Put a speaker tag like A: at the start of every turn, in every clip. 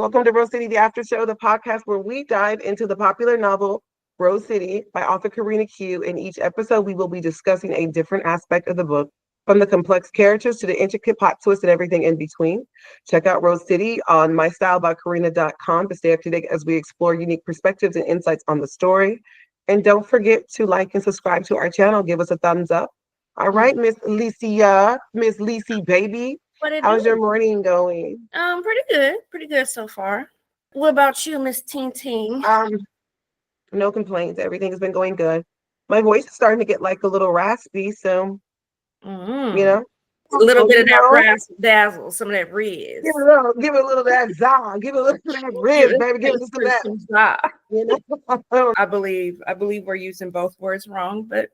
A: Welcome to Rose City, the After Show, the podcast where we dive into the popular novel Rose City by author Karina Q. In each episode, we will be discussing a different aspect of the book, from the complex characters to the intricate plot twists and everything in between. Check out Rose City on mystylebykarina.com to stay up to date as we explore unique perspectives and insights on the story. And don't forget to like and subscribe to our channel. Give us a thumbs up. All right, Miss Alicia, Miss Lisi, baby.
B: What it
A: How's
B: do?
A: your morning going?
B: Pretty good so far. What about you, Miss Teen Teen?
A: No complaints. Everything has been going good. My voice is starting to get like a little raspy, so you know,
B: A little bit of that
A: know,
B: rasp dazzle, some of that riz.
A: give it a little of that za, give it a little of that riz, baby, give it some of that.
B: Za.
A: You know,
B: I believe we're using both words wrong, but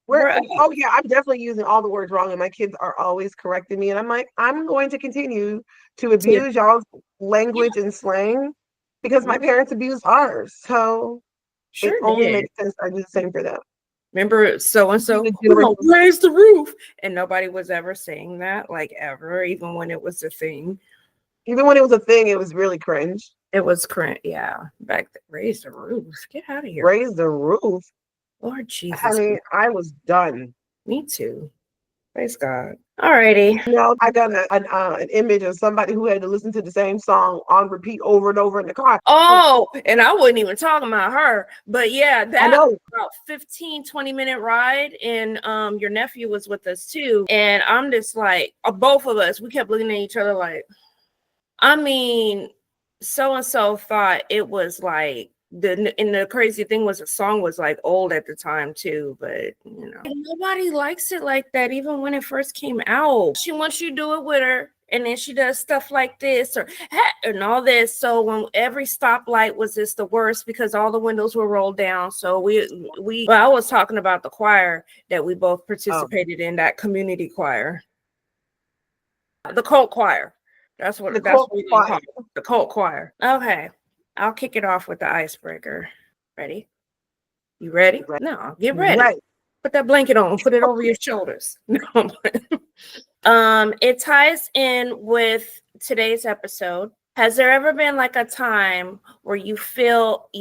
A: oh yeah, I'm definitely using all the words wrong, and my kids are always correcting me, and I'm like, I'm going to continue to abuse y'all's language and slang because my parents abused ours, so
B: sure
A: it only
B: did.
A: makes sense I do the same for them.
B: Remember so and so, raise the roof, and nobody was ever saying that, like ever, even when it was a thing.
A: Even when it was a thing, it was really cringe.
B: It was cringe, yeah. Back then, raise the roof. Get out of here.
A: Raise the roof.
B: Lord Jesus.
A: I mean, I was done.
B: Me too. Praise God. Alrighty.
A: You know, I got an image of somebody who had to listen to the same song on repeat over and over in the car.
B: Oh, and I wasn't even talking about her. But yeah, that
A: was
B: about 15-20-minute ride, and your nephew was with us too. And I'm just like, both of us, we kept looking at each other like, I mean, so-and-so thought it was like, the crazy thing was the song was like old at the time too, but you know, nobody likes it like that. Even when it first came out, she wants you to do it with her, and then she does stuff like this or and all this. So when every stoplight was just the worst because all the windows were rolled down. So I was talking about the choir that we both participated in, that community choir, the cult choir. That's what we call it, the cult choir. Okay. I'll kick it off with the icebreaker. Ready? You ready? No, get ready. Right. Put that blanket on. Put it over your shoulders. No. It ties in with today's episode. Has there ever been like a time where you felt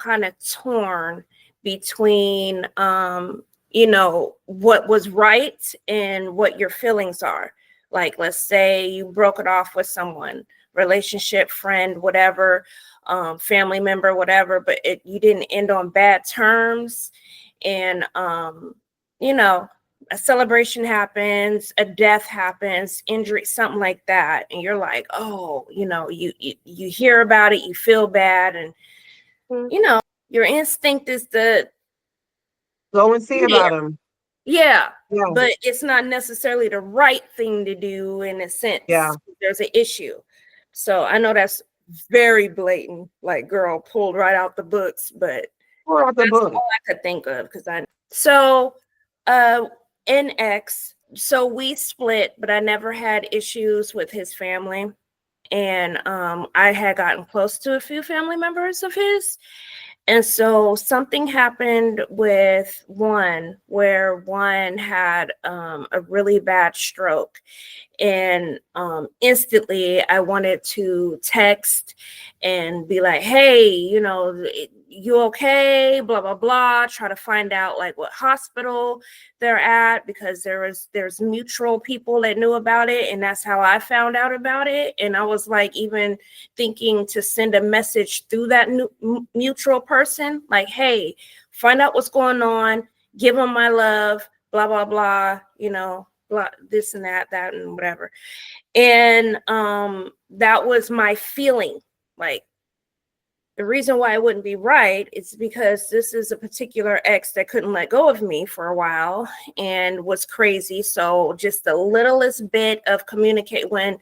B: kind of torn between, what was right and what your feelings are? Like, let's say you broke it off with someone, relationship, friend, whatever, family member, whatever, but you didn't end on bad terms, and a celebration happens, a death happens, injury, something like that, and you're like, oh, you hear about it, you feel bad, and your instinct is to
A: go and see about them.
B: Yeah, but it's not necessarily the right thing to do in a sense. Yeah, there's an issue. So I know that's very blatant, like, girl, pulled right out the books, but that's all I could think of in X, so we split, but I never had issues with his family, and I had gotten close to a few family members of his. And so something happened with one where one had a really bad stroke. And instantly I wanted to text and be like, hey, you okay? Blah, blah, blah. Try to find out like what hospital they're at, because there's mutual people that knew about it. And that's how I found out about it. And I was like, even thinking to send a message through that mutual person, like, hey, find out what's going on, give them my love, blah, blah, blah, blah, this and that and whatever. And that was my feeling. Like, the reason why it wouldn't be right is because this is a particular ex that couldn't let go of me for a while and was crazy. So just the littlest bit of communicate, when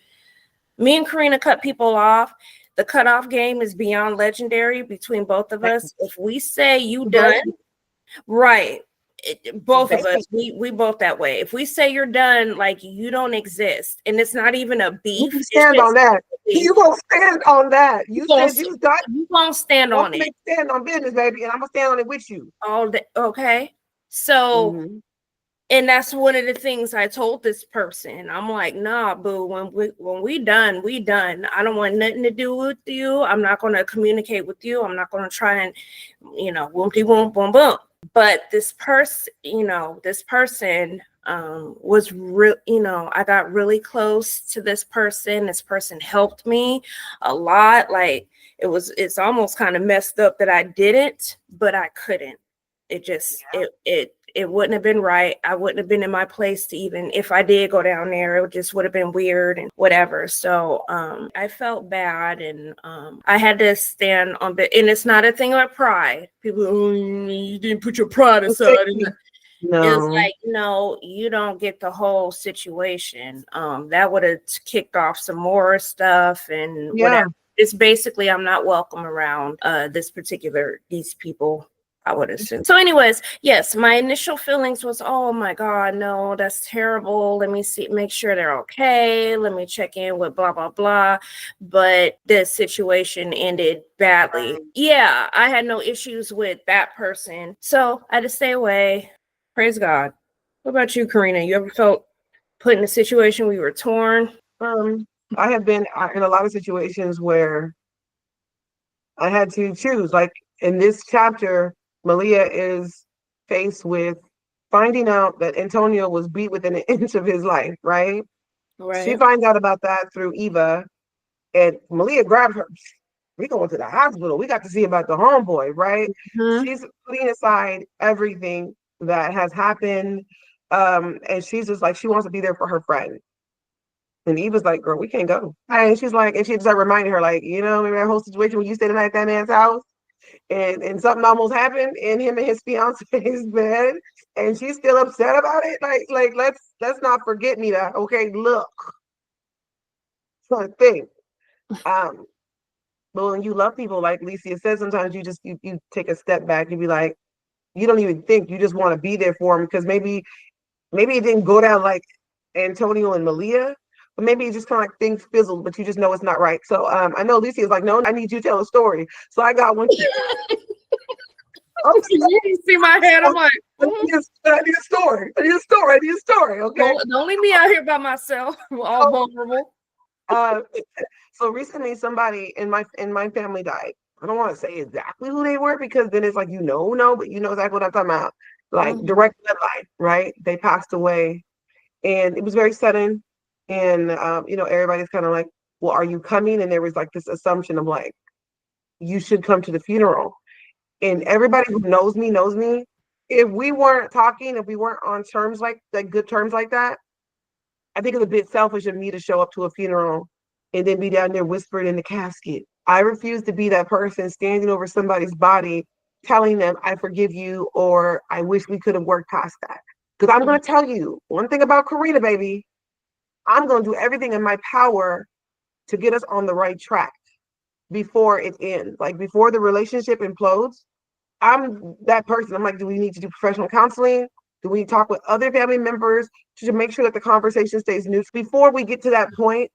B: me and Karina cut people off, the cutoff game is beyond legendary between both of us. If we say you done, right, both of us, we both that way. If we say you're done, like, you don't exist, and it's not even a beef.
A: You stand on that. You gonna stand on that. You said you done.
B: You gonna stand on it.
A: Stand on business, baby, and I'm gonna stand on it with you
B: all day. Okay, so And that's one of the things I told this person. I'm like, nah, boo, when we done, we done. I don't want nothing to do with you. I'm not going to communicate with you. I'm not going to try and, boom, boom, boom, boom. But this person, was real, I got really close to this person. This person helped me a lot. Like it's almost kind of messed up that I didn't, but I couldn't. It just, it wouldn't have been right. I wouldn't have been in my place to even, if I did go down there, it just would have been weird and whatever. So I felt bad, and I had to stand on it. And it's not a thing of pride. People, oh, you didn't put your pride aside.
A: No.
B: It's like, no, you don't get the whole situation. That would have kicked off some more stuff and whatever. It's basically, I'm not welcome around these people, I would assume. So anyways, yes, my initial feelings was, oh my God, no, that's terrible. Let me make sure they're okay. Let me check in with blah, blah, blah. But the situation ended badly. Yeah, I had no issues with that person. So I had to stay away. Praise God. What about you, Karina? You ever felt put in a situation where you were torn?
A: I have been in a lot of situations where I had to choose. Like in this chapter, Malia is faced with finding out that Antonio was beat within an inch of his life, right? She finds out about that through Eva, and Malia grabs her. We going to the hospital. We got to see about the homeboy, right? Mm-hmm. She's putting aside everything that has happened, and she's just like, she wants to be there for her friend. And Eva's like, girl, we can't go. And she's like, and she's like reminding her, like, remember that whole situation when you stayed the night at that man's house? And something almost happened in him and his fiance's bed, and she's still upset about it. Like let's not forget me that. Okay, look. So I think, but when you love people, like Licia said, sometimes you just you take a step back and be like, you don't even think, you just want to be there for him, because maybe it didn't go down like Antonio and Malia, but maybe it just kind of like things fizzled, but you just know it's not right. So I know Licia is like, no, I need you to tell a story. So I got one.
B: You see my head. I'm like,
A: I need a story. Okay.
B: Don't leave me out here by myself, all vulnerable.
A: So recently, somebody in my family died. I don't want to say exactly who they were, because then it's like, but you know exactly what I'm talking about. Like direct bloodline, right? They passed away, and it was very sudden. And everybody's kind of like, well, are you coming? And there was like this assumption of like, you should come to the funeral. And everybody who knows me, if we weren't talking, if we weren't on terms like good terms like that, I think it's a bit selfish of me to show up to a funeral and then be down there whispering in the casket. I refuse to be that person standing over somebody's body telling them I forgive you, or I wish we could have worked past that. Because I'm going to tell you one thing about Karina, baby. I'm going to do everything in my power to get us on the right track before it ends. Like before the relationship implodes, I'm that person. I'm like, do we need to do professional counseling? Do we talk with other family members to make sure that the conversation stays neutral? Before we get to that point,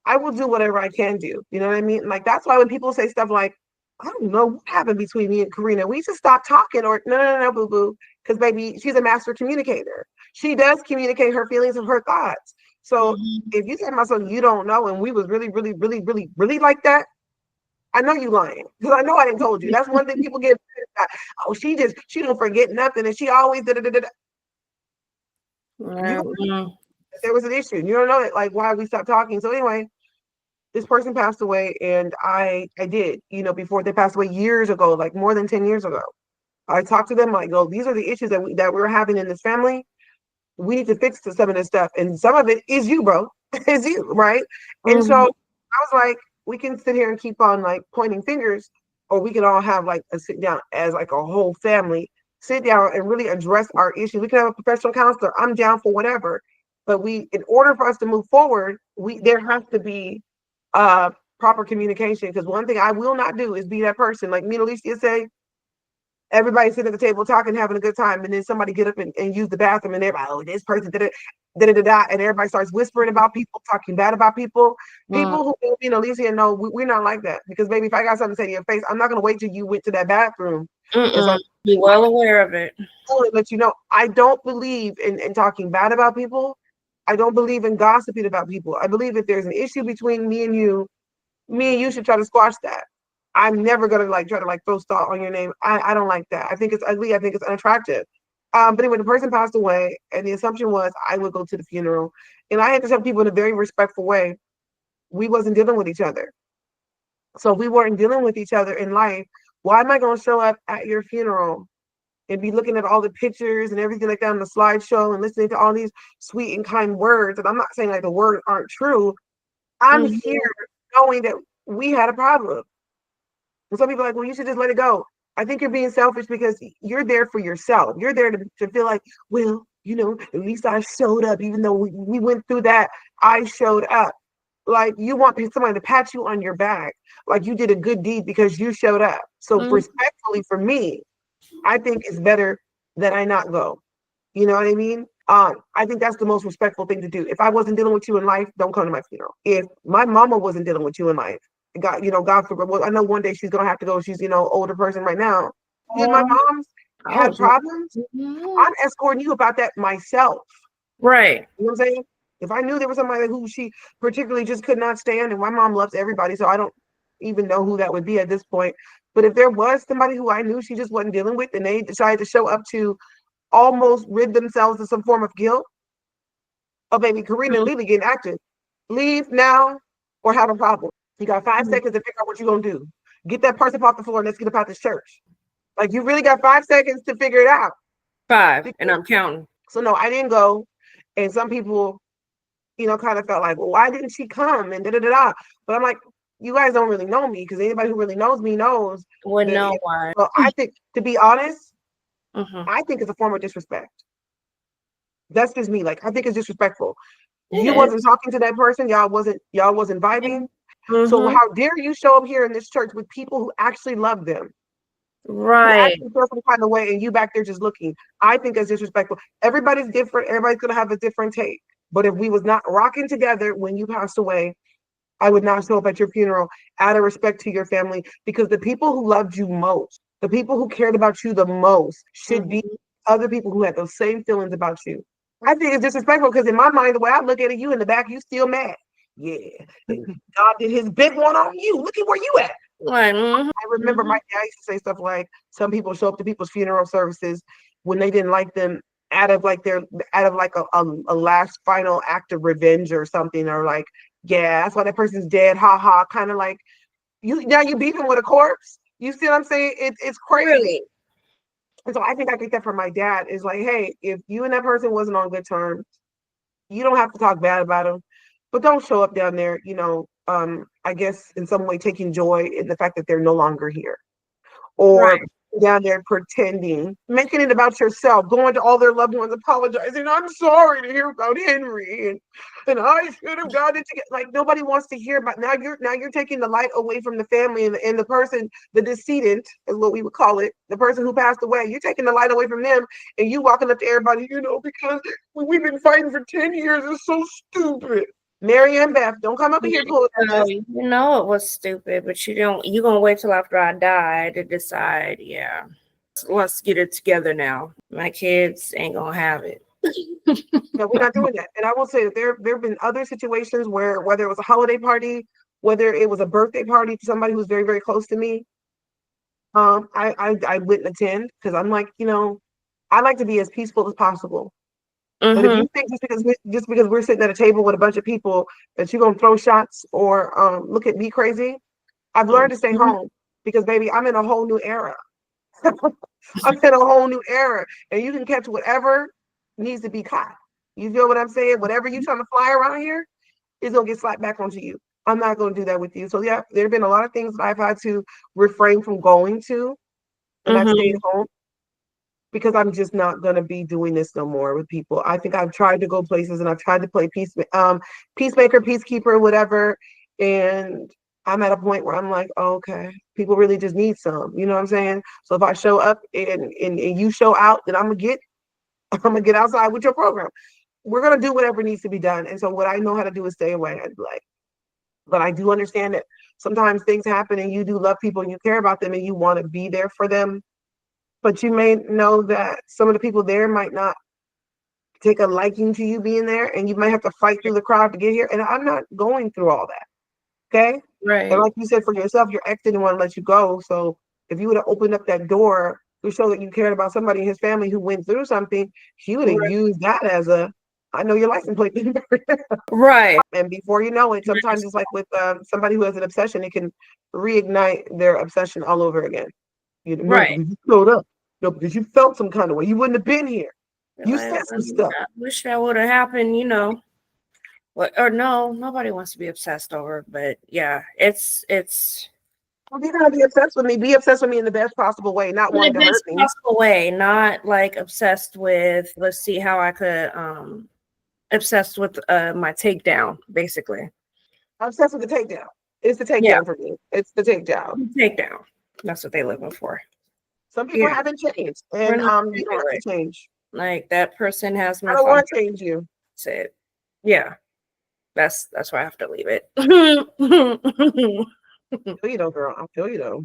A: I will do whatever I can do. You know what I mean? Like, that's why when people say stuff like, I don't know what happened between me and Karina, we just stopped talking, or no, boo boo. Because baby, she's a master communicator. She does communicate her feelings and her thoughts. So if you say to myself, you don't know, and we was really, really, really, really, really like that, I know you lying, because I know I didn't told you. That's one thing people get. Oh, she don't forget nothing, and she always did it. There was an issue. You don't know it, like why we stopped talking. So anyway, this person passed away, and I did, before they passed away years ago, like more than 10 years ago. I talked to them like, oh, these are the issues that we're having in this family. We need to fix some of this stuff, and some of it is you, bro. It's you, right? And so I was like, we can sit here and keep on like pointing fingers, or we can all have like a sit down as like a whole family, sit down and really address our issues. We can have a professional counselor. I'm down for whatever, but in order for us to move forward, there has to be proper communication. Because one thing I will not do is be that person, like me and Alicia say, everybody sitting at the table talking, having a good time, and then somebody get up and use the bathroom, and everybody, oh, this person did it, and everybody starts whispering about people, talking bad about people. People who, Alicia, know we're not like that. Because baby, if I got something to say to your face, I'm not gonna wait till you went to that bathroom And so
B: Be well aware of it.
A: I want to let you know, I don't believe in talking bad about people. I don't believe in gossiping about people. I believe if there's an issue between me and you should try to squash that. I'm never gonna like try to like throw salt on your name. I don't like that. I think it's ugly. I think it's unattractive. But anyway, the person passed away, and the assumption was I would go to the funeral, and I had to tell people in a very respectful way. We wasn't dealing with each other, so we weren't dealing with each other in life. Why am I gonna show up at your funeral and be looking at all the pictures and everything like that on the slideshow and listening to all these sweet and kind words? And I'm not saying like the words aren't true. I'm here knowing that we had a problem. And some people are like, well, you should just let it go. I think you're being selfish because you're there for yourself. You're there to feel like, well, at least I showed up, even though we went through that. I showed up. Like you want somebody to pat you on your back, like you did a good deed because you showed up. So respectfully for me, I think it's better that I not go. You know what I mean? I think that's the most respectful thing to do. If I wasn't dealing with you in life, don't come to my funeral. If my mama wasn't dealing with you in life, God forbid. Well, I know one day she's gonna have to go. She's older person right now. If my mom's had problems, I'm escorting you about that myself.
B: Right.
A: You know what I'm saying? If I knew there was somebody who she particularly just could not stand, and my mom loves everybody, so I don't even know who that would be at this point. But if there was somebody who I knew she just wasn't dealing with, and they decided to show up to almost rid themselves of some form of guilt, oh baby, Karina and Lily getting active. Leave now or have a problem. You got 5 seconds to figure out what you're gonna do. Get that person off the floor and let's get up out this church. Like you really got 5 seconds to figure it out.
B: 5, and I'm counting.
A: So no, I didn't go. And some people, kind of felt like, well, why didn't she come? And da da da da. But I'm like, you guys don't really know me because anybody who really knows me knows.
B: Would know why.
A: Well, I think, to be honest, I think it's a form of disrespect. That's just me. Like, I think it's disrespectful. You wasn't talking to that person. Y'all wasn't vibing. So how dare you show up here in this church with people who actually love them?
B: Right.
A: Who actually feel some kind of way, and you back there just looking. I think that's disrespectful. Everybody's different. Everybody's gonna have a different take. But if we was not rocking together when you passed away, I would not show up at your funeral out of respect to your family, because the people who loved you most, the people who cared about you the most, should be other people who had those same feelings about you. I think it's disrespectful because in my mind, the way I look at it, you in the back, you still mad. Yeah, God did his big one on you. Look at where you at. I remember my dad used to say stuff like, some people show up to people's funeral services when they didn't like them out of like a last final act of revenge or something, or like, yeah, that's why that person's dead. Ha ha. Kind of like you beefing with a corpse. You see what I'm saying? It's crazy. Really? And so I think I get that from my dad. Is like, hey, if you and that person wasn't on good terms, you don't have to talk bad about them, but don't show up down there, I guess in some way taking joy in the fact that they're no longer here, or down there pretending, making it about yourself, going to all their loved ones, apologizing. I'm sorry to hear about Henry, and I should have gotten it together. Like nobody wants to hear about. Now you're taking the light away from the family and the person, the decedent is what we would call it, the person who passed away. You're taking the light away from them, and you walking up to everybody, because we've been fighting for 10 years. It's so stupid. Mary and Beth, don't come up here pulling this.
B: You know it was stupid, but you're gonna wait till after I die to decide. Yeah, let's get it together now. My kids ain't gonna have it.
A: No, we're not doing that. And I will say that there have been other situations where, whether it was a holiday party, whether it was a birthday party to somebody who's very, very close to me, I wouldn't attend because I'm like, I like to be as peaceful as possible. But if you think just because we're sitting at a table with a bunch of people that you're gonna throw shots or look at me crazy, I've learned to stay home because baby, I'm in a whole new era. I'm in a whole new era, and you can catch whatever needs to be caught. You feel what I'm saying? Whatever you're trying to fly around here is gonna get slapped back onto you. I'm not gonna do that with you. So yeah, there have been a lot of things that I've had to refrain from going to, and I've stayed home, because I'm just not going to be doing this no more with people. I think I've tried to go places and I've tried to play peacemaker, peacekeeper, whatever. And I'm at a point where I'm like, oh, okay, people really just need some, you know what I'm saying? So if I show up and you show out, then I'm gonna get outside with your program. We're gonna do whatever needs to be done. And so what I know how to do is stay away. I'd be like, but I do understand that sometimes things happen and you do love people and you care about them and you want to be there for them. but you may know that some of the people there might not take a liking to you being there, and you might have to fight through the crowd to get here. And I'm not going through all that. Okay.
B: Right.
A: And like you said, for yourself, your ex didn't want to let you go. So if you would have opened up that door to show that you cared about somebody in his family who went through something, he would have used that as a, I know your license plate.
B: Right.
A: And before you know it, sometimes it's like with somebody who has an obsession, it can reignite their obsession all over again. You know,
B: Right.
A: because you showed up. No, because you felt some kind of way. You wouldn't have been here. You
B: Like,
A: said some stuff.
B: I wish that would have happened, you know. Or no, nobody wants to be obsessed over, but yeah, it's
A: Well, you're gonna be obsessed with me. Be obsessed with me in the best possible way, not
B: in
A: wanting
B: the
A: to hurt
B: best
A: me.
B: possible way, not like obsessed with, let's see how I could obsessed with my takedown, basically.
A: I'm obsessed with the takedown. It's the takedown for me. It's the takedown.
B: Takedown. That's what they living for.
A: Some people haven't changed, and you don't have to change.
B: Like that person has my.
A: I don't want to change you.
B: That's it. Yeah, that's why I have to leave it.
A: I feel you though, girl. I feel you though.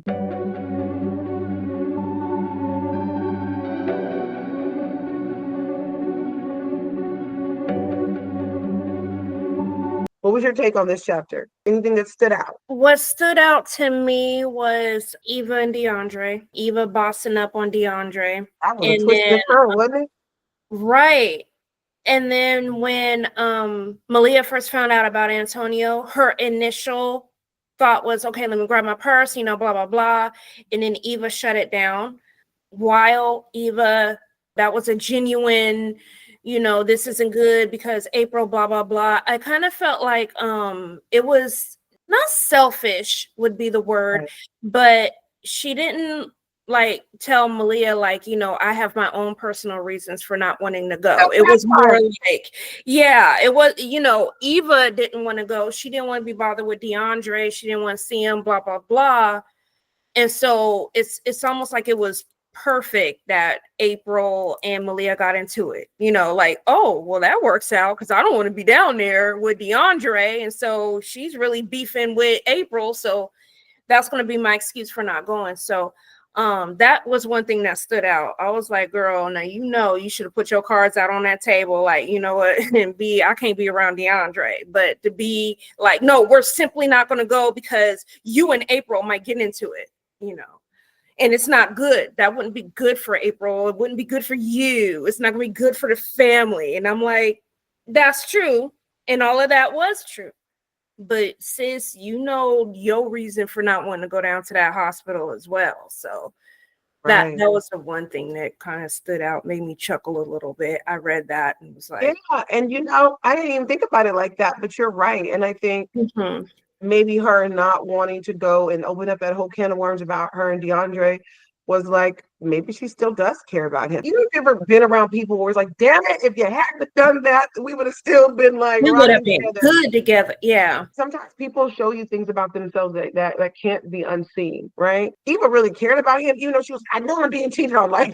A: What was your take on this chapter? Anything that stood out?
B: What stood out to me was Eva and DeAndre. Eva bossing up on DeAndre.
A: That was a twist in the curve, wasn't it?
B: Right. And then when Malia first found out about Antonio, her initial thought was, okay, let me grab my purse, you know, blah, blah, blah. And then Eva shut it down. While Eva, that was a genuine, you know, this isn't good because April, blah, blah, blah. I kind of felt like it was not selfish would be the word, but she didn't like tell Malia, like, you know, I have my own personal reasons for not wanting to go. It was more like, yeah, it was, you know, Eva didn't want to go. She didn't want to be bothered with DeAndre. She didn't want to see him, blah, blah, blah. And so it's almost like it was perfect that April and Malia got into it, you know, like, oh, well, that works out because I don't want to be down there with DeAndre. And so she's really beefing with April. So that's going to be my excuse for not going. So that was one thing that stood out. I was like, girl, now, you know, you should have put your cards out on that table. Like, you know what, and I can't be around DeAndre, but to be like, no, we're simply not going to go because you and April might get into it, you know. And it's not good. That wouldn't be good for April. It wouldn't be good for you. It's not going to be good for the family. And I'm like, that's true. And all of that was true. But sis, you know your reason for not wanting to go down to that hospital as well. So that was the one thing that kind of stood out, made me chuckle a little bit. I read that and was like,
A: yeah. And you know, I didn't even think about it like that, but you're right. And I think maybe her not wanting to go and open up that whole can of worms about her and DeAndre was like, maybe she still does care about him. You know, if you've ever been around people where it's like, damn it, if you hadn't done that, we would have still been like,
B: we would have been good together. Yeah.
A: Sometimes people show you things about themselves that can't be unseen, right? Eva really cared about him, even though she was, I know I'm being cheated on. Like,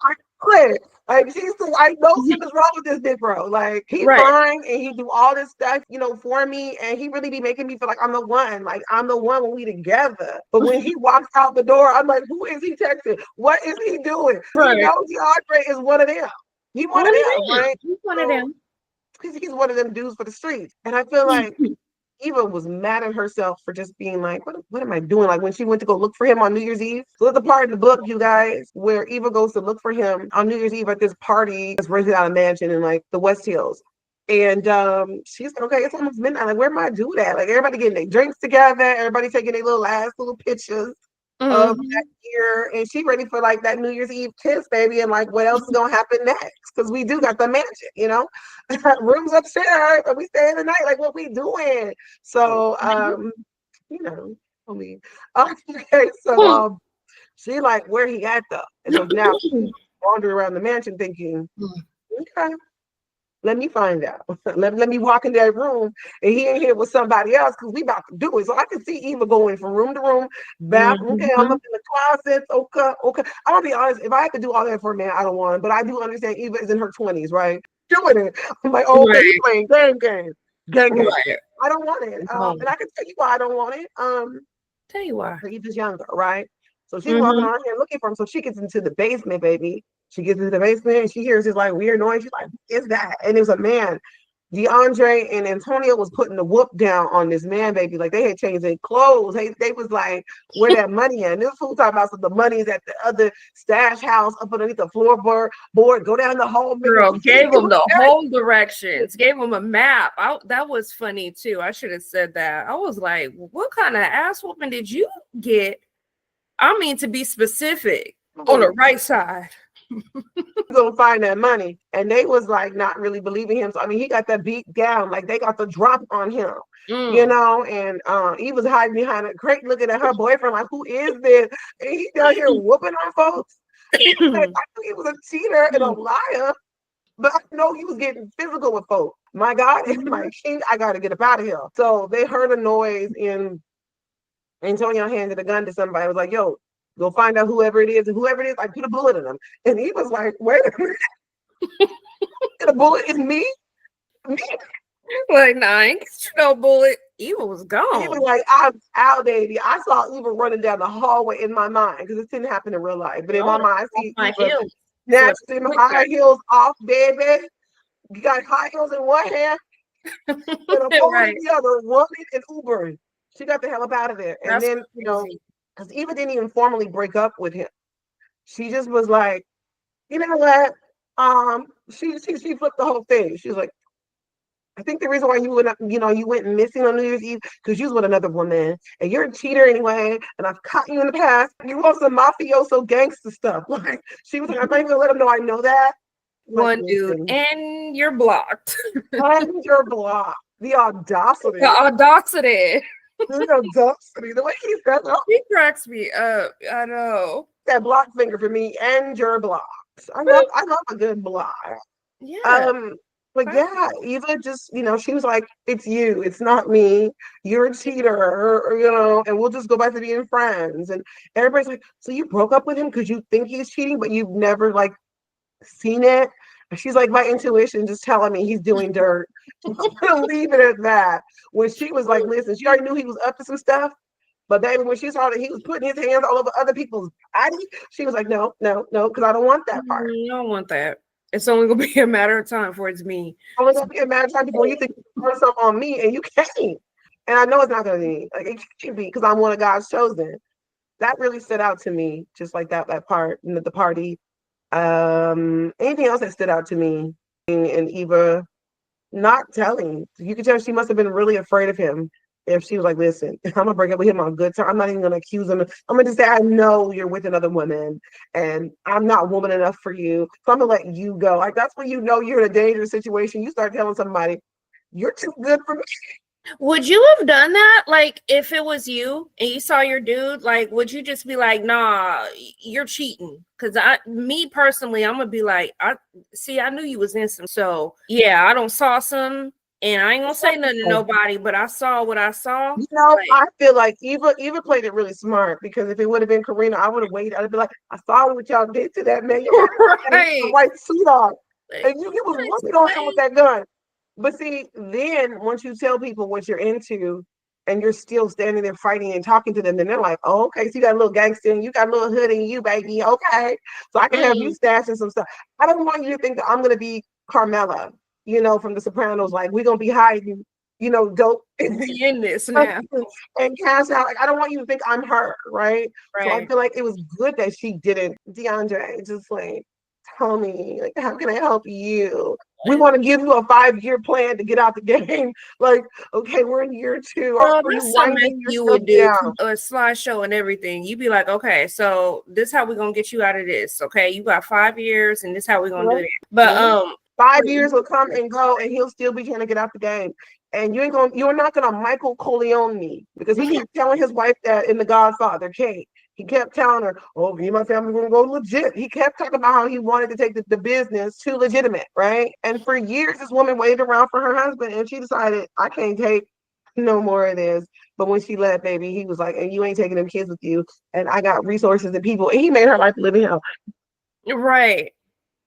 A: I quit. Like, I know something's wrong with this big bro. Like, he's fine and he do all this stuff, you know, for me. And he really be making me feel like I'm the one. Like, I'm the one when we together. But when he walks out the door, I'm like, who is he texting? What is he doing? You know, DeAndre is one of them. He's one of them, right?
B: He's one of them.
A: Because he's one of them dudes for the streets. And I feel like Eva was mad at herself for just being like, what am I doing? Like when she went to go look for him on New Year's Eve. So there's a part in the book, you guys, where Eva goes to look for him on New Year's Eve at this party that's rented out a mansion in like the West Hills. And she's like, okay, it's almost midnight. Like, where am I do that? Like everybody getting their drinks together, everybody taking their last little pictures of that year. And she ready for like that New Year's Eve kiss, baby. And like, what else is gonna happen next? Because we do got the mansion, you know, rooms upstairs, but we staying the night. Like, what we doing? So, you know, I mean, okay. So, she like, where he at though? And so now wandering around the mansion thinking, okay, let me find out. let me walk in that room and he ain't here with somebody else because we about to do it. So I can see Eva going from room to room, bathroom. Okay, I'm up in the closets. Okay. I'm gonna be honest. If I had to do all that for a man, I don't want it. But I do understand Eva is in her 20s, right? Doing it. I'm like, oh, you playing game. I don't want it. And I can tell you why I don't want it.
B: Tell you why.
A: Eva's younger, right? So she's walking around here looking for him. So she gets into the basement, baby. She gets into the basement and she hears this like weird noise. She's like, "What is that?" And it was a man. DeAndre and Antonio was putting the whoop down on this man, baby. Like they had changed their clothes. They was like, "Where that money at?" And this fool talking about the money is at the other stash house up underneath the floorboard. Go down the hall.
B: Girl, gave them the whole directions. Gave them a map. That was funny too. I should have said that. I was like, "What kind of ass whooping did you get?" I mean, to be specific, on the right side.
A: Gonna find that money, and they was like not really believing him. So I mean, he got that beat down, like they got the drop on him, you know. And he was hiding behind a crate, looking at her boyfriend, like, "Who is this?" And he down here whooping on folks. Like, I knew he was a cheater and a liar, but I know he was getting physical with folks. My God, and my king, I got to get up out of here. So they heard a noise, and Antonio handed a gun to somebody. I was like, "Yo, go find out whoever it is, and whoever it is, like put a bullet in him." And he was like, "Wait a minute, the bullet is me?"
B: Like, nah, I ain't get you no bullet. Eva was gone.
A: He was like, "I'm out, baby." I saw Eva running down the hallway in my mind because this didn't happen in real life, but in my mind, I see Eva snatched them high heels off, baby. You got high heels in one hand and a phone in the other, running and Ubering. She got the hell up out of there. And then, you know, because Eva didn't even formally break up with him. She just was like, "You know what?" She flipped the whole thing. She was like, "I think the reason why you went missing on New Year's Eve because you was with another woman and you're a cheater anyway, and I've caught you in the past. You want some mafioso gangster stuff." Like she was like, "I'm not even gonna let him know I know that."
B: One dude, and you're blocked.
A: And you're blocked. The audacity.
B: The audacity.
A: The audacity. The way he said that.
B: He cracks me up. I know.
A: That block finger for me, and you're blocked. I love a good block.
B: Yeah.
A: But yeah, Eva just, you know, she was like, "It's you, it's not me. You're a cheater, or, you know, and we'll just go back to being friends." And everybody's like, "So you broke up with him because you think he's cheating, but you've never like seen it?" And she's like, "My intuition just telling me he's doing dirt." I'm gonna leave it at that. When she was like, listen, she already knew he was up to some stuff. But baby, when she saw that he was putting his hands all over other people's body, she was like, "No, because I don't want that part.
B: You don't want that. It's only gonna be a matter of time before it's me.
A: Only gonna be a matter of time before you think you can put something on me, and you can't." And I know it's not gonna be like it can't be because I'm one of God's chosen. That really stood out to me, just like that part in the party. Anything else that stood out to me? And Eva not telling. You could tell she must have been really afraid of him. If she was like, "Listen, I'm gonna break up with him on good terms. I'm not even gonna accuse him. I'm gonna just say I know you're with another woman, and I'm not woman enough for you. So I'm gonna let you go." Like that's when you know you're in a dangerous situation. You start telling somebody, "You're too good for me."
B: Would you have done that? Like if it was you and you saw your dude, like would you just be like, "Nah, you're cheating"? Because me personally, I'm gonna be like, I knew you was in some. So yeah, I don't saw some. And I ain't gonna say nothing to nobody, but I saw what I saw.
A: You know, I feel like Eva played it really smart because if it would have been Karina, I would have waited. I'd be like, "I saw what y'all did to that man. Right. White suit on, and you was looking on him with that gun." But see, then once you tell people what you're into, and you're still standing there fighting and talking to them, then they're like, "Oh, okay, so you got a little gangster, and you got a little hood in you, baby. Okay, so I can have you stashing some stuff." I don't want you to think that I'm gonna be Carmela, you know, from The Sopranos, like we're gonna be hiding, you know, dope
B: in this now
A: and cash out. Like I don't want you to think I'm her, right? So I feel like it was good that she didn't. DeAndre, just like tell me, like, how can I help you? We want to give you a 5-year plan to get out the game. Like, okay, we're in year 2.
B: Well, that's something you would do a slideshow and everything. You'd be like, "Okay, so this is how we're gonna get you out of this. Okay, you got 5 years, and this is how we're gonna do it." But
A: 5 years will come and go, and he'll still be trying to get out the game. And you're not gonna Michael Corleone me because he kept telling his wife that in The Godfather, Kate. He kept telling her, "Oh, me and my family gonna go legit." He kept talking about how he wanted to take the business to legitimate, right? And for years, this woman waited around for her husband, and she decided, "I can't take no more of this." But when she left, baby, he was like, "And you ain't taking them kids with you, and I got resources and people," and he made her life living hell.
B: Right.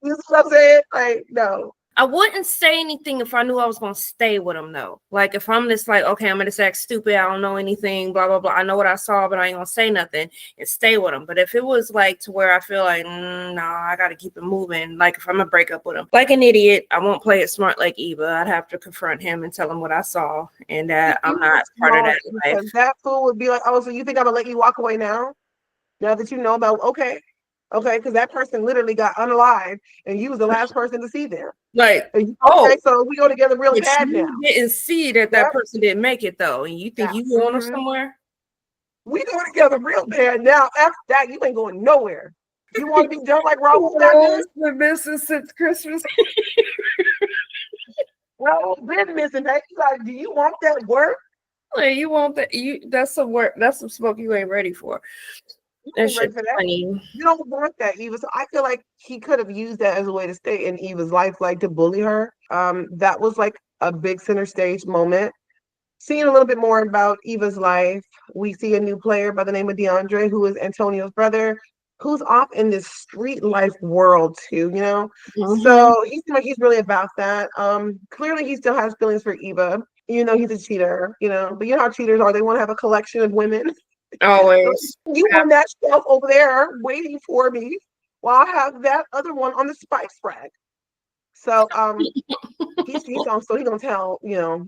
A: You see what I'm saying? Like, no.
B: I wouldn't say anything if I knew I was gonna stay with him though. Like if I'm just like, okay, I'm gonna just act stupid, I don't know anything, blah blah blah. I know what I saw, but I ain't gonna say nothing and stay with him. But if it was like to where I feel like, nah, I gotta keep it moving. Like if I'm gonna break up with him, like an idiot, I won't play it smart like Eva. I'd have to confront him and tell him what I saw and that I'm not part of that life.
A: That fool would be like, oh, so you think I'm gonna let you walk away now? Now that you know about, okay, because that person literally got unalived, and you was the last person to see them.
B: Like,
A: okay, so we go together real bad now.
B: You didn't see that that person didn't make it though, and you think you going to somewhere?
A: We go together real bad now. After that, you ain't going nowhere. You want to be done like Raul got
B: been missing since Christmas.
A: Raul been missing. Hey, like, do you want that work?
B: Like, you want that? That's some work. That's some smoke you ain't ready for. That shit funny.
A: You don't want that, Eva. So I feel like he could have used that as a way to stay in Eva's life, like to bully her. That was like a big center stage moment. Seeing a little bit more about Eva's life, we see a new player by the name of DeAndre, who is Antonio's brother, who's off in this street life world too, you know? So he seems like he's really about that. Clearly he still has feelings for Eva. You know, he's a cheater, you know, but you know how cheaters are. They want to have a collection of women.
B: Always.
A: You on that shelf over there waiting for me while I have that other one on the spice rack. So he's gonna tell, you know,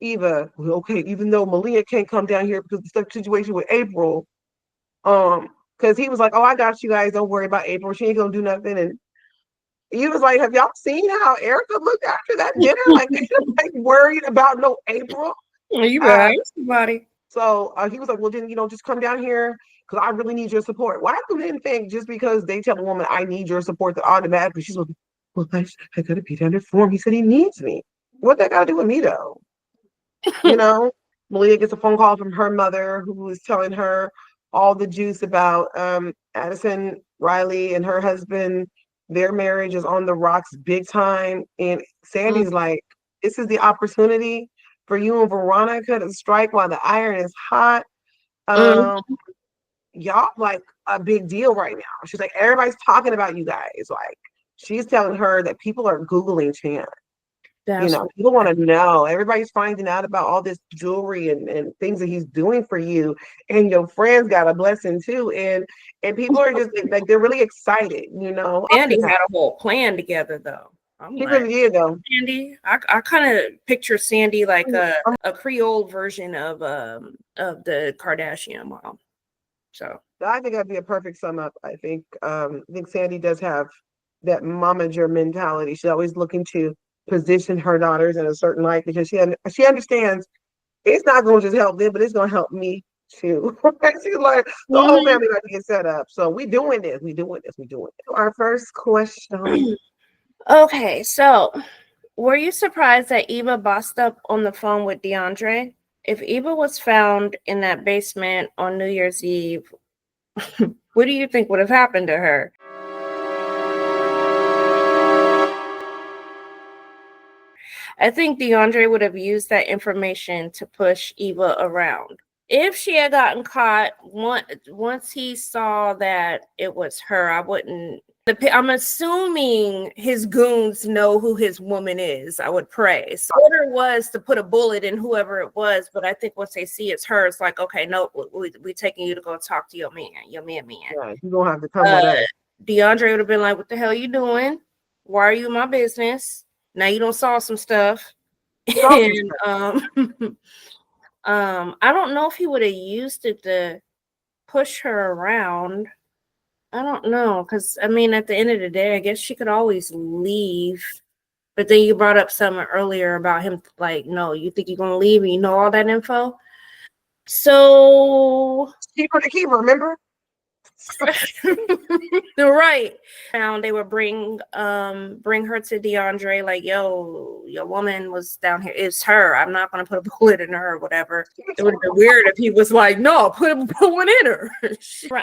A: Eva, well, okay, even though Malia can't come down here because of the situation with April, because he was like, oh, I got you guys, don't worry about April, she ain't gonna do nothing. And he was like, have y'all seen how Erica looked after that dinner? Like, like worried about no April.
B: You right, somebody.
A: So he was like, well, then, you know, just come down here because I really need your support. Why do men think just because they tell a woman, I need your support, that automatically she's like, well, I got to be down there for him. He said he needs me. What that got to do with me, though? You know, Malia gets a phone call from her mother who is telling her all the juice about Addison Riley and her husband. Their marriage is on the rocks big time. And Sandy's like, this is the opportunity for you and Veronica to strike while the iron is hot. Y'all like a big deal right now. She's like, everybody's talking about you guys. Like, she's telling her that people are Googling Chan. You know, people want to know. Everybody's finding out about all this jewelry and things that he's doing for you. And your friends got a blessing too. And people are just like, they're really excited, you know.
B: Sandy had a whole plan together though.
A: He really did though.
B: Sandy, I kind of picture Sandy like a Creole version of the Kardashian mom. So
A: I think that'd be a perfect sum up. I think Sandy does have that momager mentality. She's always looking to position her daughters in a certain light because she understands it's not going to just help them, but it's going to help me too. She's like, the whole family got to get set up. So we doing this. Our first question.
B: Okay, so were you surprised that Eva bossed up on the phone with DeAndre? If Eva was found in that basement on New Year's Eve, what do you think would have happened to her? I think DeAndre would have used that information to push Eva around. If she had gotten caught, once he saw that it was her, I wouldn't. I'm assuming his goons know who his woman is. I would pray. So order was to put a bullet in whoever it was, but I think once they see it's her, it's like, okay, no, we taking you to go talk to your man.
A: Yeah, you're gonna have to come with us.
B: DeAndre would have been like, what the hell are you doing? Why are you in my business? Now you don't saw some stuff. And I don't know if he would have used it to push her around. I don't know, because I mean, at the end of the day, I guess she could always leave. But then you brought up something earlier about him, like, no, you think you're gonna leave and you know all that info. So
A: keep her to keep her, remember?
B: Right. Now they would bring her to DeAndre, like, yo, your woman was down here. It's her. I'm not gonna put a bullet in her or whatever. It would have been weird if he was like, no, put one in her.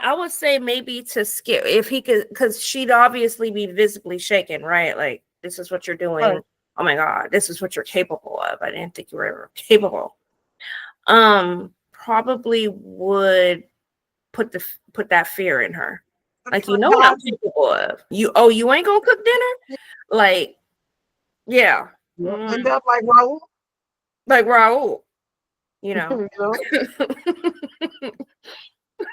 B: I would say maybe to skip if he could, because she'd obviously be visibly shaken, right? Like, this is what you're doing. Right. Oh my God, this is what you're capable of. I didn't think you were ever capable. Probably would put that fear in her. Like, you know what I'm capable of. You ain't gonna cook dinner? Like, Yeah.
A: You'll end up like Raul.
B: Like Raul, you know.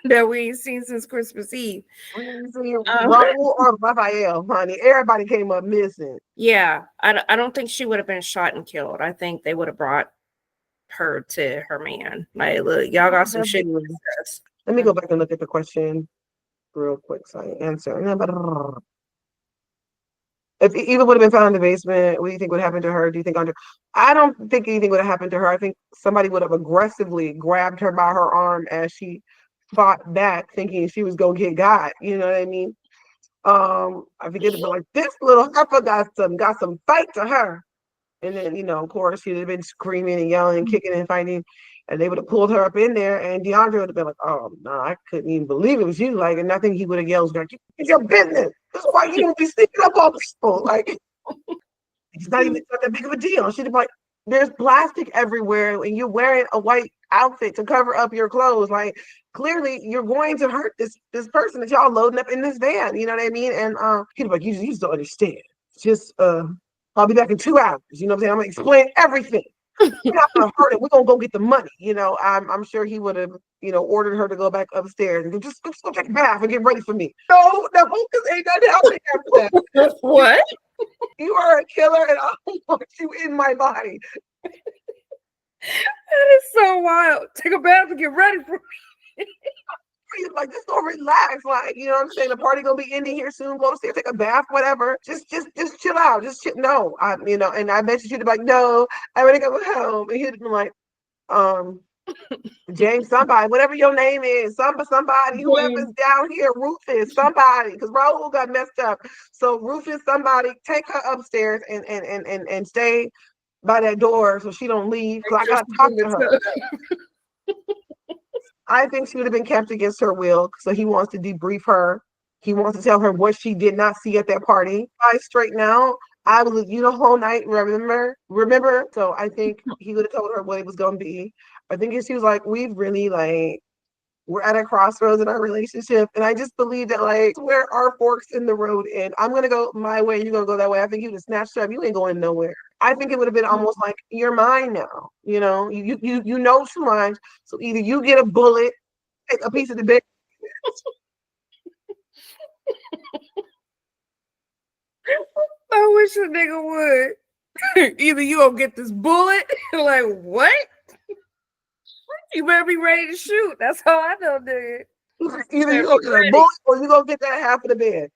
B: That we ain't seen since Christmas Eve.
A: Raul or Raphael, honey. Everybody came up missing.
B: Yeah. I don't think she would have been shot and killed. I think they would have brought her to her man. Like, look, y'all got some shit.
A: Let me go back and look at the question real quick so I can answer. If Eva would have been found in the basement, what do you think would happen to her? Do you think I don't think anything would have happened to her. I think somebody would have aggressively grabbed her by her arm as she fought back, thinking she was gonna get got. You know what I mean? I forget it, but like this little heifer got some fight to her. And then, you know, of course, she'd have been screaming and yelling, kicking and fighting, and they would have pulled her up in there, and DeAndre would have been like, "Oh no, I couldn't even believe it was you!" Like, and nothing he would have yelled like, "It's your business. This is why you don't be sneaking up on people." Like, it's not even that big of a deal. She'd be like, "There's plastic everywhere, and you're wearing a white outfit to cover up your clothes. Like, clearly, you're going to hurt this person that y'all loading up in this van. You know what I mean?" And he'd be like, "You just don't understand. Just I'll be back in 2 hours. You know what I'm saying? I'm gonna explain everything. We're not gonna hurt it. We're gonna go get the money." You know, I'm sure he would have, you know, ordered her to go back upstairs and just go take a bath and get ready for me. No, because ain't nothing happening after that.
B: What?
A: You are a killer, and I don't want you in my body.
B: That is so wild. Take a bath and get ready for me.
A: Like, just go relax. Like, you know what I'm saying? The party gonna be ending here soon. Go upstairs, take a bath, whatever. Just chill out. Just chill. No, you know. And I mentioned you to be like, no, I want to go home. And he'd be like, James, somebody, whatever your name is, somebody, whoever's down here, Rufus, somebody, because Raul got messed up. So Rufus, somebody, take her upstairs and stay by that door so she don't leave. Because I gotta talk to her. I think she would have been kept against her will. So he wants to debrief her. He wants to tell her what she did not see at that party. I straighten out. I was with you the whole night, remember? So I think he would have told her what it was going to be. I think she was like, we're at a crossroads in our relationship. And I just believe that, like, where our forks in the road end. I'm going to go my way. You're going to go that way. I think he would have snatched her up. You ain't going nowhere. I think it would have been almost like, you're mine now. You know, you know too much. So either you get a bullet, take a piece of the bed.
B: I wish a nigga would. Either you gonna get this bullet, like what? You better be ready to shoot. That's how I know, nigga.
A: Either you gonna get a bullet or you gonna get that half of the bed.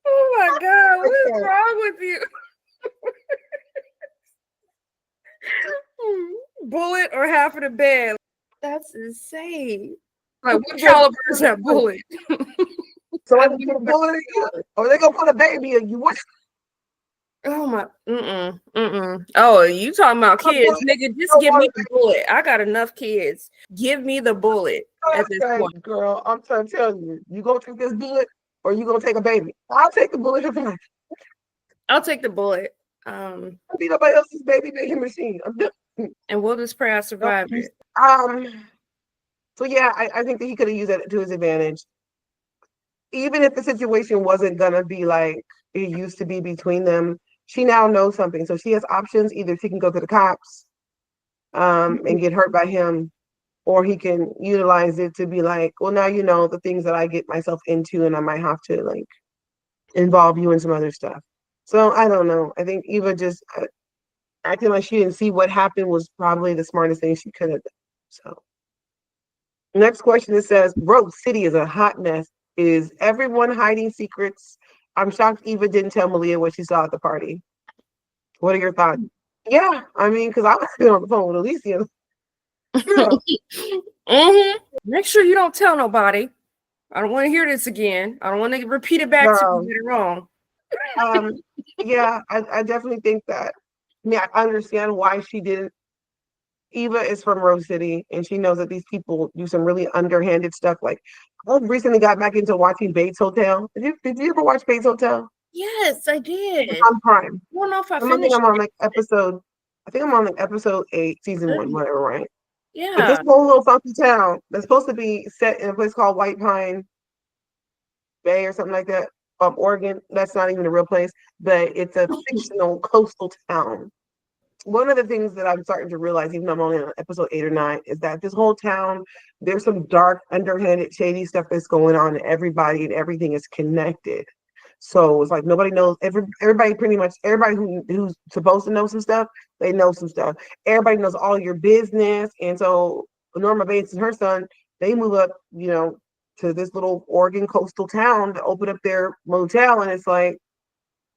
B: Oh my God, what is wrong with you? Bullet or half of the bed? That's insane. Like, what caliber is that bullet?
A: So I can get a bullet in you, or they gonna put a baby in you. What?
B: Oh my, Oh, you talking about kids, nigga? Just give me the bullet. I got enough kids. Give me the bullet at this point,
A: girl. I'm trying to tell you, you gonna take this bullet, or you gonna take a baby? I'll take the bullet.
B: I'll take the bullet.
A: I'll be nobody else's baby making machine.
B: And we'll just pray I survive it.
A: So yeah, I think that he could have used that to his advantage. Even if the situation wasn't gonna be like it used to be between them, she now knows something. So she has options. Either she can go to the cops and get hurt by him, or he can utilize it to be like, well, now you know the things that I get myself into, and I might have to like involve you in some other stuff. So I don't know. I think Eva just acting like she didn't see what happened was probably the smartest thing she could have done. So next question, it says, Rose City is a hot mess. Is everyone hiding secrets? I'm shocked Eva didn't tell Malia what she saw at the party. What are your thoughts? Yeah, I mean, because I was still on the phone with Alicia.
B: Make sure you don't tell nobody. I don't want to hear this again. I don't want to repeat it back to you. Get it wrong.
A: Yeah, I definitely think that. I mean, I understand why she didn't. Eva is from Rose City, and she knows that these people do some really underhanded stuff. Like, I recently got back into watching Bates Hotel. Did you ever watch Bates Hotel?
B: Yes, I did.
A: It's on Prime.
B: I don't know if I
A: think I'm on like episode. I think I'm on like episode 8, season 1, whatever, right?
B: Yeah.
A: But this whole little funky town that's supposed to be set in a place called White Pine, Bay or something like that. Oregon. That's not even a real place, but it's a fictional coastal town. One of the things that I'm starting to realize, even though I'm only on episode 8 or 9, is that this whole town, there's some dark, underhanded, shady stuff that's going on, and everybody and everything is connected. So it's like nobody knows. Everybody, pretty much everybody who's supposed to know some stuff, they know some stuff. Everybody knows all your business, and so Norma Bates and her son, they move up, to this little Oregon coastal town to open up their motel, and it's like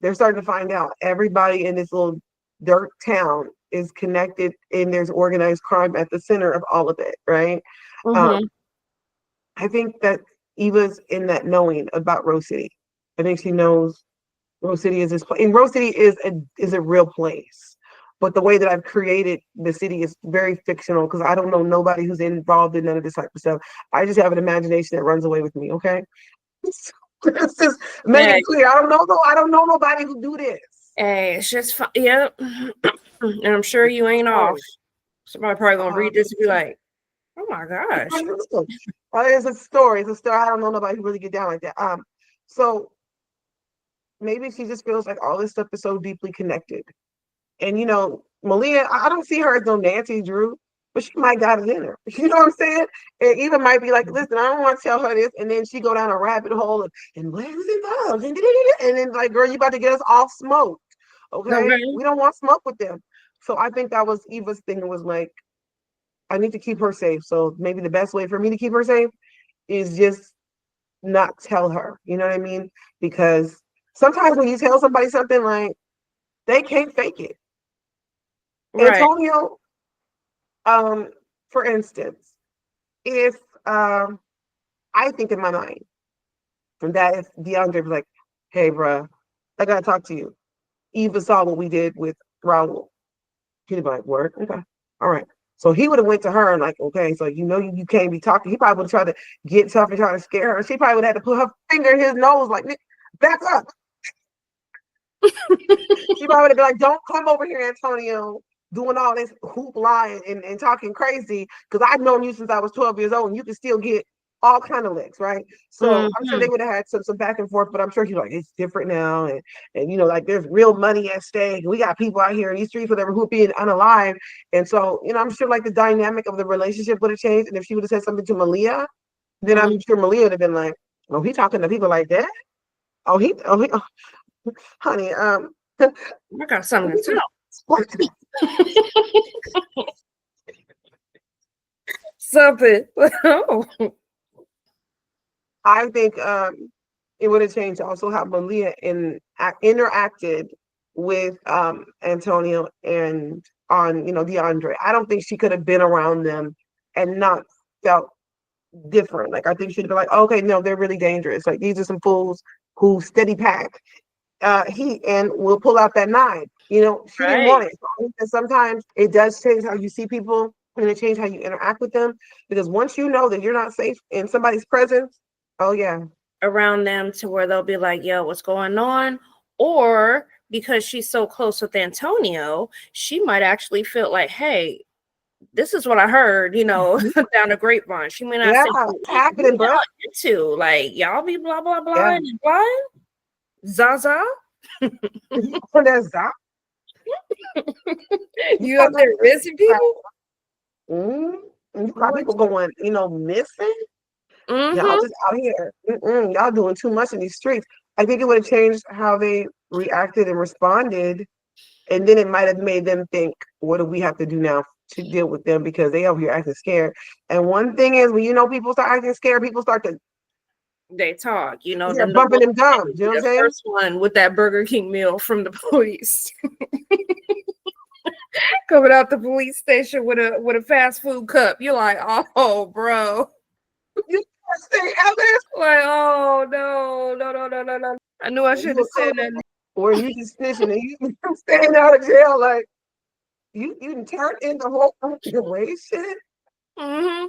A: they're starting to find out everybody in this little dirt town is connected, and there's organized crime at the center of all of it, right? Um,
B: Mm-hmm.
A: I think that Eva's in that knowing about Rose City. I think she knows Rose City is this place, and Rose City is a real place. But the way that I've created the city is very fictional because I don't know nobody who's involved in none of this type of stuff. I just have an imagination that runs away with me. Okay, let's just make
B: Yeah.
A: it clear. I don't know nobody who do this.
B: Hey, it's just fun. Yep. And I'm sure you ain't off. Somebody probably gonna read this and be like, "Oh my gosh."
A: It's a story. It's a story. I don't know nobody who really get down like that. So maybe she just feels like all this stuff is so deeply connected. And Malia, I don't see her as no Nancy Drew, but she might got it in her. You know what I'm saying? And Eva might be like, listen, I don't want to tell her this, and then she go down a rabbit hole and where's involved, and then like, girl, you about to get us all smoked. Okay,
B: Okay.
A: we don't want smoke with them. So I think that was Eva's thing. It was like, I need to keep her safe. So maybe the best way for me to keep her safe is just not tell her. You know what I mean? Because sometimes when you tell somebody something, like, they can't fake it.
B: Right.
A: Antonio, for instance, if I think in my mind that if DeAndre was like, hey, bruh, I gotta talk to you. Eva saw what we did with Raul. He'd be like, word, okay, all right. So he would have went to her and like, okay, so you can't be talking. He probably would have tried to get tough and try to scare her. She probably would have had to put her finger in his nose, like, back up. She probably would have been like, don't come over here, Antonio, doing all this hoopla and talking crazy, because I've known you since I was 12 years old, and you can still get all kind of licks, right? So I'm sure
B: Mm-hmm.
A: they would have had some back and forth, but I'm sure he's like, it's different now, and like there's real money at stake. We got people out here in these streets, whatever, who are being unalive, and so I'm sure like the dynamic of the relationship would have changed. And if she would have said something to Malia, then
B: Mm-hmm.
A: I'm sure Malia would have been like, oh, he talking to people like that? Oh, honey,
B: I got something to tell. Something. Oh.
A: I think it would have changed also how Malia interacted with Antonio and on DeAndre. I don't think she could have been around them and not felt different. Like I think she'd be like, okay, no, they're really dangerous. Like these are some fools who steady pack heat and will pull out that knife. She didn't
B: Right.
A: want it. So I think that sometimes it does change how you see people and it change how you interact with them. Because once you know that you're not safe in somebody's presence, oh yeah.
B: Around them to where they'll be like, yo, what's going on? Or because she's so close with Antonio, she might actually feel like, hey, this is what I heard, down the grapevine. She may not
A: Yeah,
B: say,
A: it's happening,
B: what
A: bro.
B: y'all into? Like, y'all be blah, blah, blah,
A: Yeah.
B: and blind? Zaza?
A: There's that.
B: You up there missing people?
A: And you got people going, missing. Y'all
B: Mm-hmm.
A: just out here. Y'all doing too much in these streets. I think it would have changed how they reacted and responded. And then it might have made them think, what do we have to do now to deal with them? Because they over here acting scared. And one thing is, when people start acting scared, people start to
B: They talk,
A: they're bumping them gums. You know what I'm
B: the
A: saying?
B: first one with that Burger King meal from the police. Coming out the police station with a fast food cup. You're like, oh, bro.
A: You can't say Ellis.
B: Like, oh no, no, no, no, no, no. I knew I should have said that.
A: Or you just snitching and you staying out of jail, like you can turn in the whole situation.
B: Mm-hmm.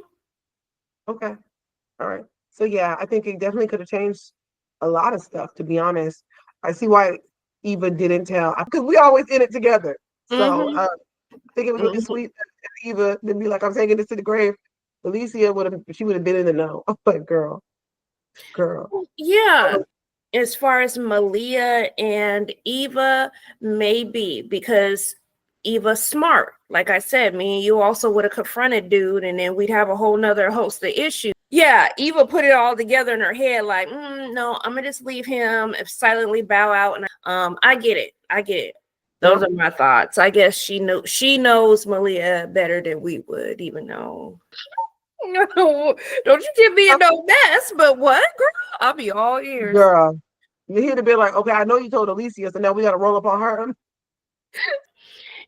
A: Okay. All right. So yeah, I think it definitely could have changed a lot of stuff, to be honest. I see why Eva didn't tell, because we always in it together. So
B: Mm-hmm.
A: I think it would be sweet if Eva to be like, I'm taking this to the grave. Alicia she would have been in the know. I'm like, girl. girl.
B: Yeah. As far as Malia and Eva, maybe because Eva's smart. Like I said, me and you also would have confronted dude, and then we'd have a whole nother host of issues. Yeah, Eva put it all together in her head, like, no, I'm gonna just leave him and silently bow out. And I get it. I get it. Those are my thoughts. I guess she knows Malia better than we would, even though. No, don't you get me in no mess. But what, girl? I'll be all ears.
A: Girl, he'd have been like, okay, I know you told Alicia, so now we got to roll up on her.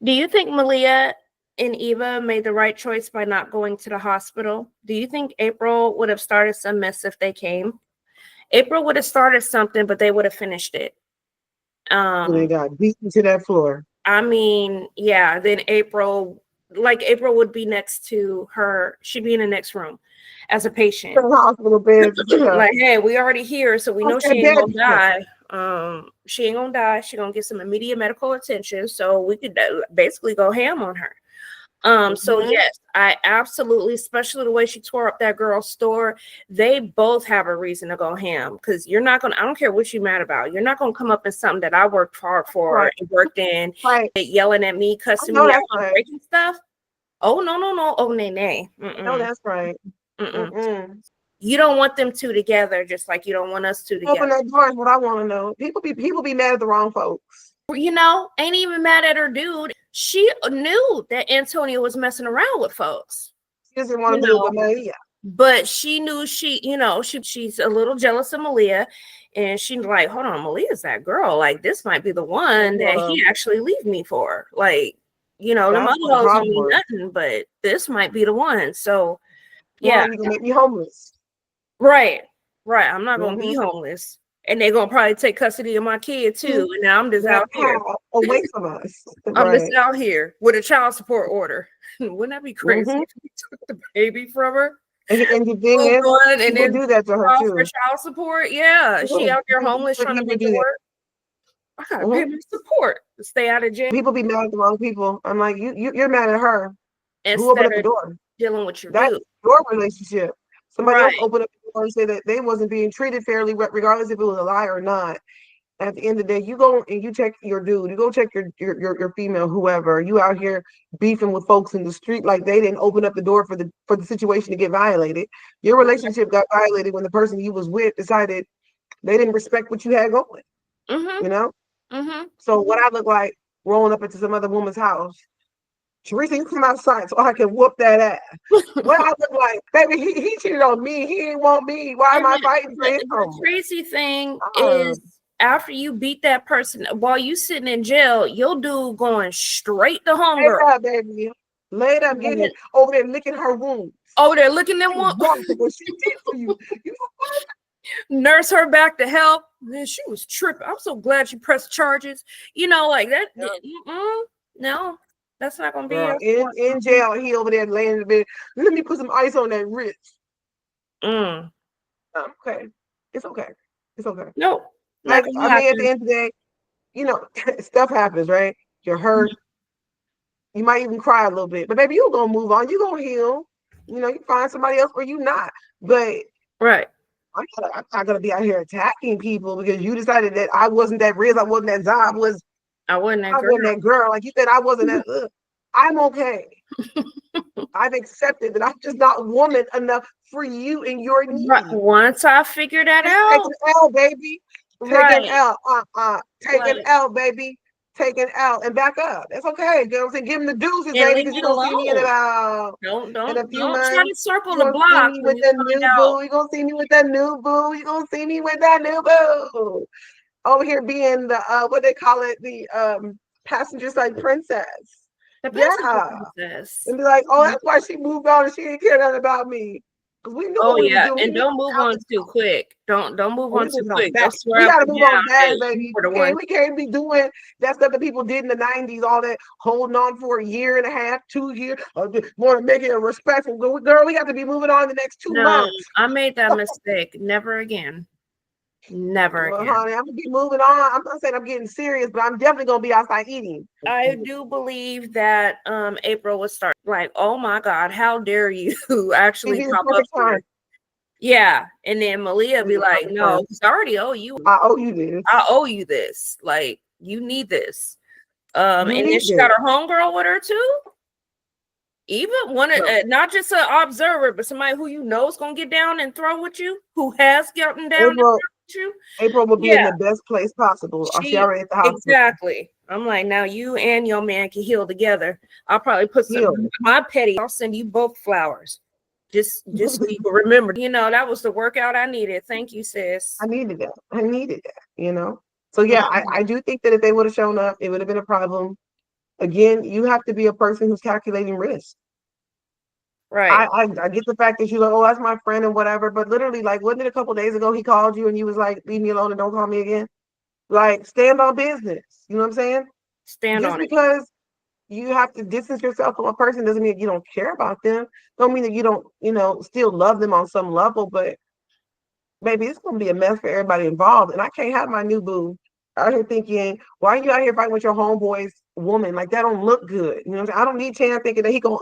B: Do you think Malia and Eva made the right choice by not going to the hospital? Do you think April would have started some mess if they came? April would have started something, but they would have finished it.
A: They got beaten to that floor.
B: I mean, yeah, then April would be next to her. She'd be in the next room as a patient.
A: Hospital bed.
B: Like, hey, we already here, so we know she ain't gonna die. She ain't gonna die. She gonna get some immediate medical attention, so we could basically go ham on her. So yes, I absolutely, especially the way she tore up that girl's store, they both have a reason to go ham, because I don't care what you're mad about. You're not gonna come up in something that I worked hard for and worked in, yelling at me, cussing me out, breaking stuff. Oh, no. Oh, nay.
A: No, that's right.
B: You don't want them two together, just like you don't want us two together.
A: Open that door is what I want to know. People be mad at the wrong folks.
B: Ain't even mad at her dude. She knew that Antonio was messing around with folks.
A: She doesn't want to do it with Malia.
B: But she knew she's a little jealous of Malia, and she's like, hold on, Malia's that girl. Like, this might be the one that he actually leave me for. Like, them other hoes don't mean nothing, but this might be the one. So yeah,
A: you're gonna make me homeless.
B: Right. I'm not gonna be homeless. And they're gonna probably take custody of my kid too. And now I'm just out here
A: away from us.
B: I'm just out here with a child support order. Wouldn't that be crazy if you took the baby from her?
A: And the thing is,
B: and then
A: do that to her too.
B: For child support, she out there homeless trying to make it work. I gotta pay my support to stay out of jail.
A: People be mad at the wrong people. I'm like, you're mad at her. Who opened up the door?
B: Dealing with your
A: That's your relationship. Somebody else opened up the door and say that they wasn't being treated fairly, regardless if it was a lie or not. At the end of the day, you go and you check your dude. You go check your female, whoever. You out here beefing with folks in the street like they didn't open up the door for the situation to get violated. Your relationship got violated when the person you was with decided they didn't respect what you had going. So what I look like rolling up into some other woman's house. Teresa, you come outside so I can whoop that ass. What I look like, baby, he cheated on me. He didn't want me. Why am I fighting for him?
B: The crazy thing is, after you beat that person, while you sitting in jail, your dude going straight to homegirl.
A: Lay up, baby. Lay it up, get him over there licking her wounds.
B: Over there licking them wounds.
A: What she did for you.
B: Nurse her back to health. Then she was tripping. I'm so glad you pressed charges. Like that. No. That's not gonna be
A: in jail. He over there laying in the bed. Let me put some ice on that wrist. Okay, it's okay.
B: No,
A: like I mean, at the end of the day, stuff happens, right? You're hurt. You might even cry a little bit, but baby, you're gonna move on. You're gonna heal. You find somebody else or you not. But I'm not gonna be out here attacking people because you decided that I wasn't that Riz, I wasn't that Zob,
B: I wasn't
A: that girl. Like you said, I wasn't that. I'm okay. I've accepted that I'm just not woman enough for you and your needs.
B: Once I figure that out,
A: take an L, baby. Take an L. Take an L, baby. Take an L and back up. That's okay. You know what I'm saying? Give him the deuces, baby, because you're gonna see me in about
B: don't
A: a few
B: months.
A: Try
B: to circle the block
A: with the new boo. You're gonna see me with that new boo. You're gonna see me with that new boo. Over here being the what they call it, the passenger side princess.
B: Princess.
A: And be like, oh, that's why she moved on and she didn't care nothing about me. We knew what we were doing.
B: And don't move on too quick. Don't move on too quick.
A: That's where we gotta move on fast, baby. We can't be doing that stuff that people did in the 90s, all that holding on for a year and a half, 2 years, or want to make it a respectful. Girl, we got to be moving on the next 2 months.
B: I made that mistake. Never again. Never again.
A: Honey, I'm gonna be moving on. I'm not saying I'm getting serious, but I'm definitely gonna be outside eating.
B: I do believe that April will start like, oh my God, how dare you actually pop up here. Yeah. And then Malia be like, no, because I already owe you.
A: I owe you this.
B: I owe you this. Like, you need this. And then she
A: this.
B: got her homegirl with her too. Even one, not just an observer, but somebody who you know is gonna get down and throw with you, who has gotten down and throw with you.
A: April will be in the best place possible. She already at the hospital.
B: Exactly. I'm like, now you and your man can heal together. I'll probably put some my petty. I'll send you both flowers. Just so you remember. You know, that was the workout I needed. Thank you, sis.
A: I needed that. You know. So yeah, I do think that if they would have shown up, it would have been a problem. Again, you have to be a person who's calculating risk.
B: Right.
A: I get the fact that you're like, oh, that's my friend and whatever, but literally, like, wasn't it a couple days ago he called you and you was like, leave me alone and don't call me again? Like, stand on business. You know what I'm saying?
B: Stand on it.
A: Just because you have to distance yourself from a person doesn't mean you don't care about them. Don't mean that you don't, still love them on some level, but maybe it's gonna be a mess for everybody involved. And I can't have my new boo out here thinking, why are you out here fighting with your homeboy's woman? Like, that don't look good. You know what I'm saying? I don't need Chan thinking that he gonna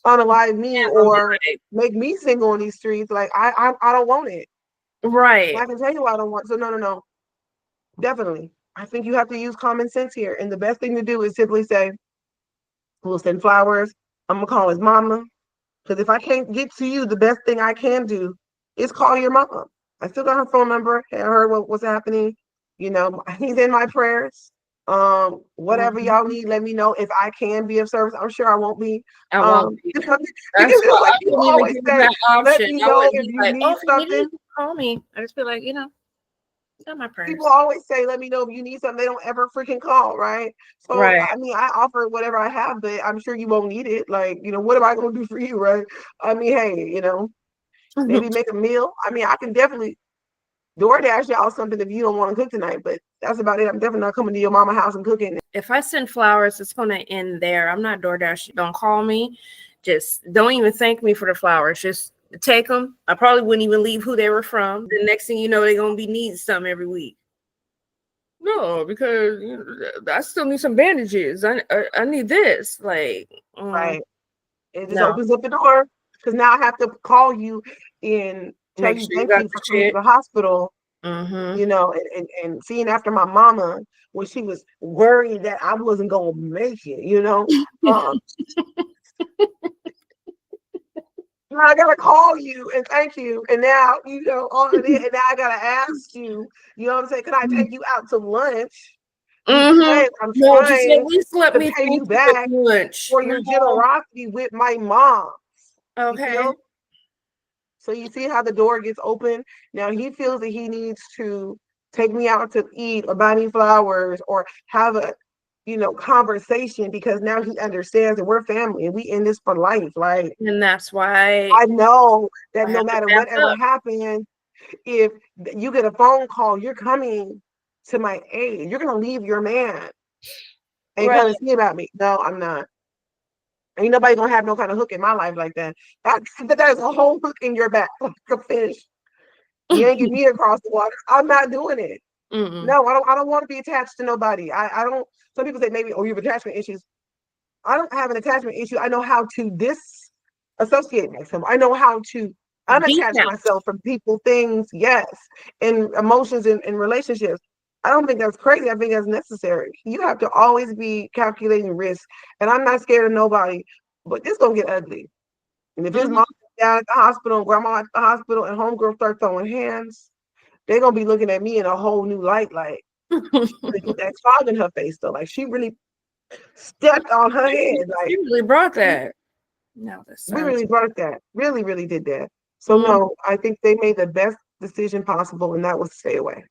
A: unalive me or make me single on these streets. Like, I don't want it.
B: Right.
A: And I can tell you I don't want. So no. Definitely. I think you have to use common sense here. And the best thing to do is simply say, we'll send flowers. I'm gonna call his mama. Because if I can't get to you, the best thing I can do is call your mom. I still got her phone number. I heard what's happening. He's in my prayers. Whatever y'all need, let me know. If I can be of service, I'm sure I won't be.
B: I won't be.
A: Because it's like you always say, let me know if you need something.
B: Call me. I just feel like, got my prayers.
A: People always say, let me know if you need something. They don't ever freaking call, right? So, I mean, I offer whatever I have, but I'm sure you won't need it. Like, what am I going to do for you, right? I mean, hey, maybe make a meal. I mean, I can definitely DoorDash y'all something if you don't want to cook tonight, but that's about it. I'm definitely not coming to your mama's house and cooking.
B: If I send flowers, it's going to end there. I'm not DoorDash. Don't call me. Just don't even thank me for the flowers. Just take them. I probably wouldn't even leave who they were from. The next thing you know, they're going to be needing something every week. No, because I still need some bandages. I need this. Like,
A: right. It just opens up the door because now I have to call you and tell you thank you for coming to the hospital. And seeing after my mama when she was worried that I wasn't gonna make it. I gotta call you and thank you, and now on it, and now I gotta ask you. You know what I'm saying? Can I take you out to lunch? I'm trying to pay you back for your generosity with my mom.
B: Okay.
A: So you see how the door gets open. Now he feels that he needs to take me out to eat or buy me flowers or have a conversation because now he understands that we're family and we in this for life. Like,
B: and that's why
A: I know that no matter whatever happens, if you get a phone call, you're coming to my aid. You're gonna leave your man and come and see about me. No, I'm not. Ain't nobody gonna have no kind of hook in my life like that. That's a whole hook in your back, like a fish. You ain't get me across the water. I'm not doing it. No, I don't want to be attached to nobody. I don't. Some people say maybe, you have attachment issues. I don't have an attachment issue. I know how to disassociate myself. I know how to unattach myself from people, things, yes, and emotions and relationships. I don't think that's crazy. I think that's necessary. You have to always be calculating risk. And I'm not scared of nobody, but this gonna get ugly. And if his mom down at the hospital and grandma at the hospital and homegirl start throwing hands, they're gonna be looking at me in a whole new light, like put that fog in her face though. Like she really stepped on her head. Like
B: she really brought that. No,
A: we really brought that. Really, really did that. So no, I think they made the best decision possible, and that was to stay away.